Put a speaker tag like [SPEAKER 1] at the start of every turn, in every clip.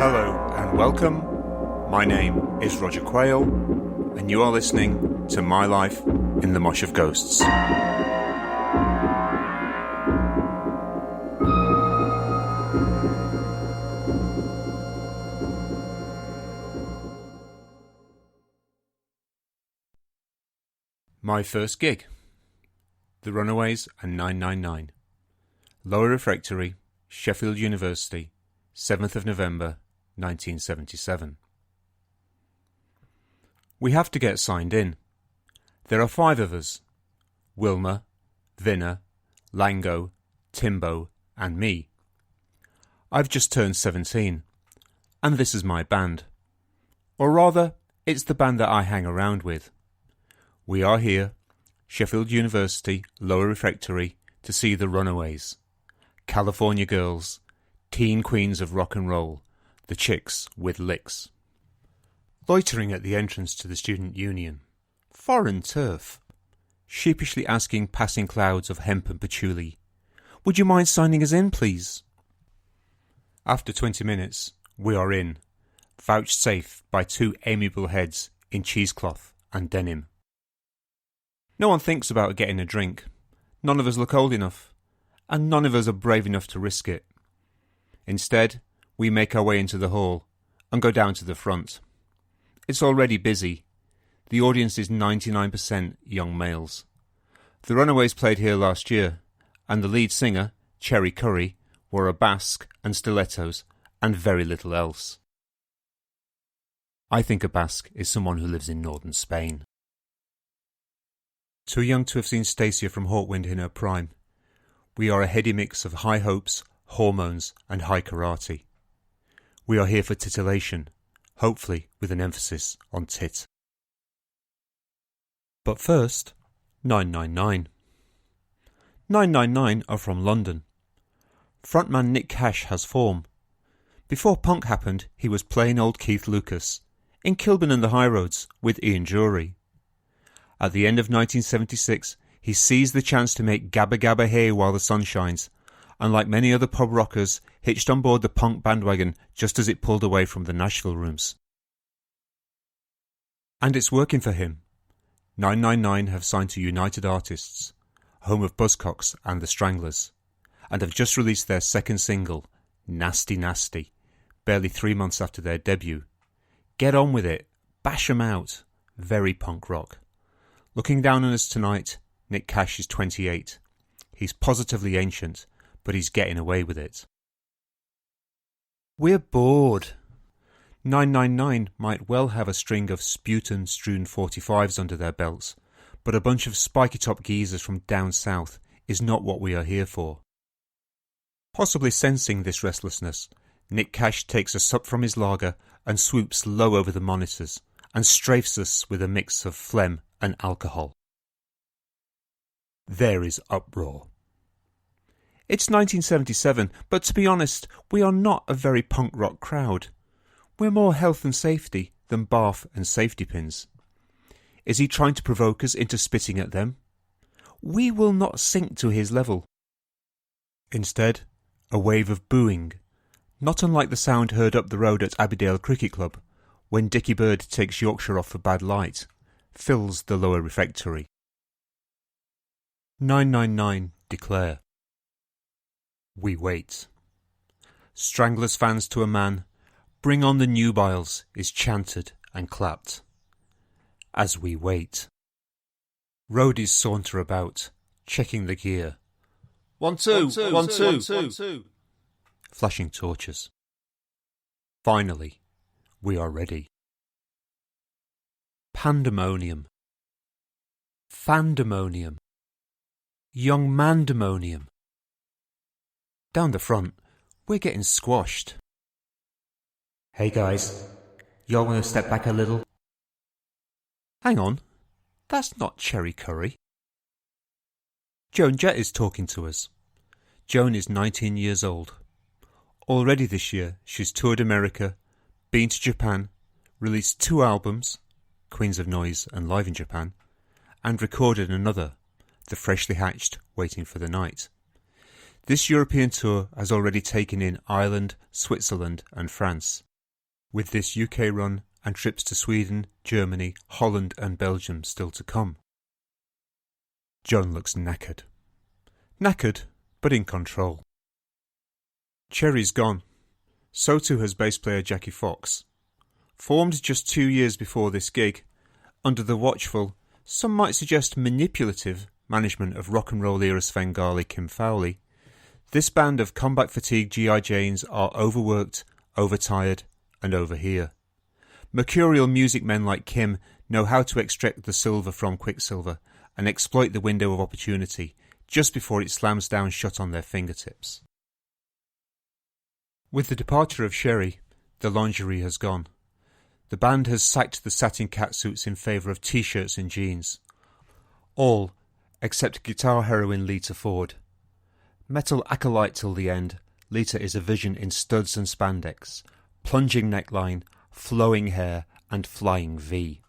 [SPEAKER 1] Hello and welcome. My name is Roger Quail, and you are listening to My Life in the Mosh of Ghosts. My first gig, The Runaways and 999, Lower Refectory, Sheffield University, 7th of November, 1977. We have to get signed in. There are 5 of us: Wilma, Vinna, Lango, Timbo and me. I've just turned 17, and this is my band. Or rather, it's the band that I hang around with. We are here, Sheffield University, Lower Refectory, to see the Runaways. California girls, teen queens of rock and roll, the chicks with licks. Loitering at the entrance to the student union. Foreign turf. Sheepishly asking passing clouds of hemp and patchouli, "Would you mind signing us in, please?" After 20 minutes, we are in, vouchsafed by 2 amiable heads in cheesecloth and denim. No one thinks about getting a drink. None of us look old enough, and none of us are brave enough to risk it. Instead, we make our way into the hall and go down to the front. It's already busy. The audience is 99% young males. The Runaways played here last year, and the lead singer, Cherry Curry, wore a basque and stilettos and very little else. I think a basque is someone who lives in northern Spain. Too young to have seen Stacia from Hawkwind in her prime, we are a heady mix of high hopes, hormones and high karate. We are here for titillation, hopefully with an emphasis on tit. But first, 999. 999 are from London. Frontman Nick Cash has form. Before punk happened, he was plain old Keith Lucas, in Kilburn and the High Roads with Ian Jury. At the end of 1976, he seized the chance to make Gabba Gabba Hey While the Sun Shines, and like many other pub rockers, hitched on board the punk bandwagon just as it pulled away from the Nashville rooms. And it's working for him. 999 have signed to United Artists, home of Buzzcocks and the Stranglers, and have just released their second single, Nasty Nasty, barely 3 months after their debut. Get on with it, bash 'em out, very punk rock. Looking down on us tonight, Nick Cash is 28. He's positively ancient, but he's getting away with it. We're bored. 999 might well have a string of sputum-strewn 45s under their belts, but a bunch of spiky-top geezers from down south is not what we are here for. Possibly sensing this restlessness, Nick Cash takes a sup from his lager and swoops low over the monitors and strafes us with a mix of phlegm and alcohol. There is uproar. It's 1977, but to be honest, we are not a very punk rock crowd. We're more health and safety than barf and safety pins. Is he trying to provoke us into spitting at them? We will not sink to his level. Instead, a wave of booing, not unlike the sound heard up the road at Abbeydale Cricket Club when Dickie Bird takes Yorkshire off for bad light, fills the Lower Refectory. 999 declare. We wait. Stranglers fans to a man, Bring on the nubiles is chanted and clapped. As we wait. Roadies saunter about, checking the gear.
[SPEAKER 2] 1 2 1 2.
[SPEAKER 1] Flashing torches. Finally, we are ready. Pandemonium. Fandemonium. Young mandemonium. Down the front, we're getting squashed. Hey guys, y'all want to step back a little? Hang on, that's not Cherry Curry. Joan Jett is talking to us. Joan is 19 years old. Already this year, she's toured America, been to Japan, released 2 albums, Queens of Noise and Live in Japan, and recorded another, The Freshly Hatched, Waiting for the Night. This European tour has already taken in Ireland, Switzerland and France. with this UK run and trips to Sweden, Germany, Holland and Belgium still to come. Joan looks knackered. Knackered, but in control. Cherry's gone. So too has bass player Jackie Fox. Formed just 2 years before this gig, under the watchful, some might suggest manipulative, management of rock and roll era Svengali Kim Fowley, this band of combat-fatigued G.I. Janes are overworked, overtired, and over here. Mercurial music men like Kim know how to extract the silver from Quicksilver and exploit the window of opportunity just before it slams down shut on their fingertips. With the departure of Sherry, the lingerie has gone. The band has sacked the satin catsuits in favour of t-shirts and jeans. All, except guitar heroine Lita Ford. Metal acolyte till the end, Lita is a vision in studs and spandex, plunging neckline, flowing hair, and flying V.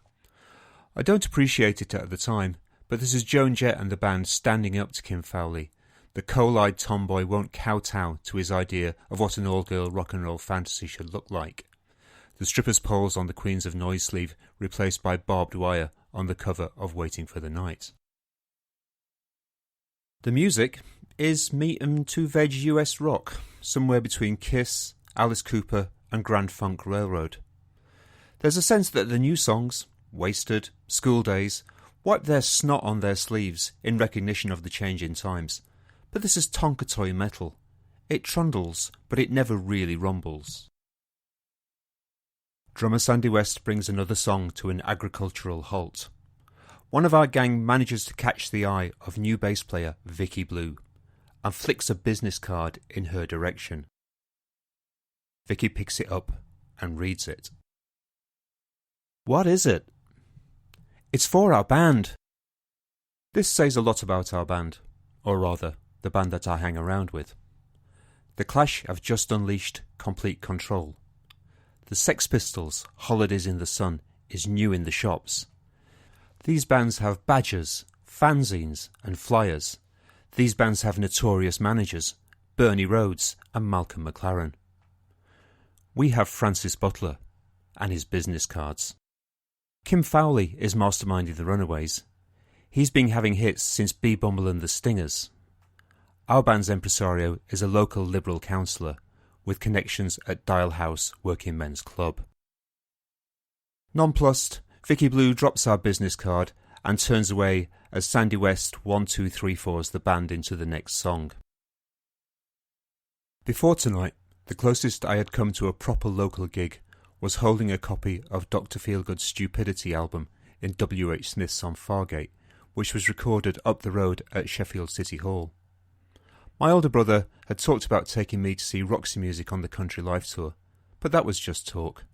[SPEAKER 1] I don't appreciate it at the time, but this is Joan Jett and the band standing up to Kim Fowley. The coal-eyed tomboy won't kowtow to his idea of what an all-girl rock and roll fantasy should look like. The stripper's poles on the Queens of Noise sleeve replaced by barbed wire on the cover of Waiting for the Night. The music is meat and two-veg US rock, somewhere between Kiss, Alice Cooper and Grand Funk Railroad. There's a sense that the new songs, Wasted, School Days, wipe their snot on their sleeves in recognition of the change in times, but this is Tonka Toy metal. It trundles, but it never really rumbles. Drummer Sandy West brings another song to an agricultural halt. One of our gang manages to catch the eye of new bass player Vicky Blue and flicks a business card in her direction. Vicky picks it up and reads it. "What is it?" "It's for our band." This says a lot about our band, or rather, the band that I hang around with. The Clash have just unleashed Complete Control. The Sex Pistols' Holidays in the Sun is new in the shops. These bands have badges, fanzines and flyers. These bands have notorious managers, Bernie Rhodes and Malcolm McLaren. We have Francis Butler and his business cards. Kim Fowley is masterminding the Runaways. He's been having hits since B. Bumble and the Stingers. Our band's impresario is a local Liberal councillor with connections at Dial House Working Men's Club. Nonplussed, Vicky Blue drops our business card and turns away as Sandy West 1234s the band into the next song. Before tonight, the closest I had come to a proper local gig was holding a copy of Dr. Feelgood's Stupidity album in W.H. Smith's on Fargate, which was recorded up the road at Sheffield City Hall. My older brother had talked about taking me to see Roxy Music on the Country Life Tour, but that was just talk.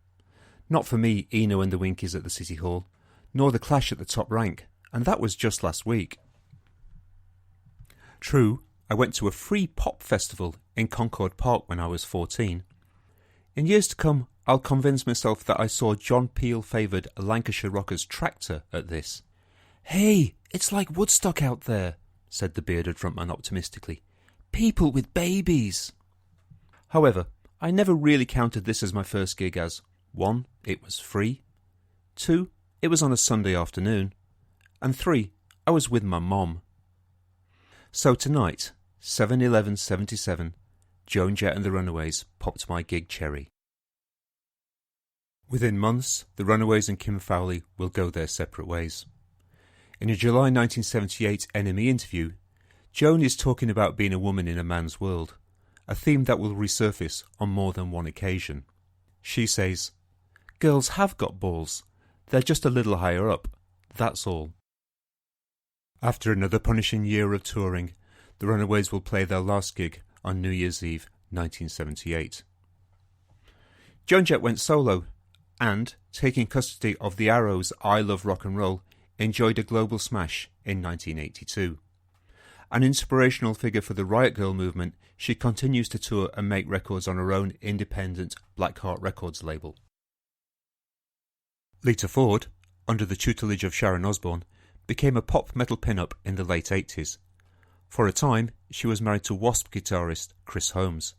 [SPEAKER 1] Not for me, Eno and the Winkies at the City Hall, nor the Clash at the top rank, and that was just last week. True, I went to a free pop festival in Concord Park when I was 14. In years to come, I'll convince myself that I saw John Peel-favoured Lancashire rockers Tractor at this. "Hey, it's like Woodstock out there," said the bearded frontman optimistically. "People with babies." However, I never really counted this as my first gig as 1. It was free, 2. It was on a Sunday afternoon, and 3. I was with my mom. So tonight, 7/11/77, Joan Jett and the Runaways popped my gig cherry. Within months, the Runaways and Kim Fowley will go their separate ways. In a July 1978 NME interview, Joan is talking about being a woman in a man's world, a theme that will resurface on more than one occasion. She says, "Girls have got balls, they're just a little higher up, that's all." After another punishing year of touring, the Runaways will play their last gig on New Year's Eve 1978. Joan Jett went solo and, taking custody of the Arrows' I Love Rock and Roll, enjoyed a global smash in 1982. An inspirational figure for the Riot Girl movement, she continues to tour and make records on her own independent Blackheart Records label. Lita Ford, under the tutelage of Sharon Osbourne, became a pop metal pin-up in the late 80s. For a time, she was married to Wasp guitarist Chris Holmes.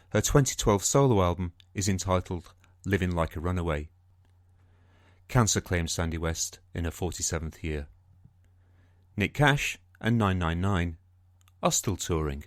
[SPEAKER 1] Her 2012 solo album is entitled living like a runaway. Cancer claimed Sandy West in her 47th year. Nick Cash and 999 are still touring.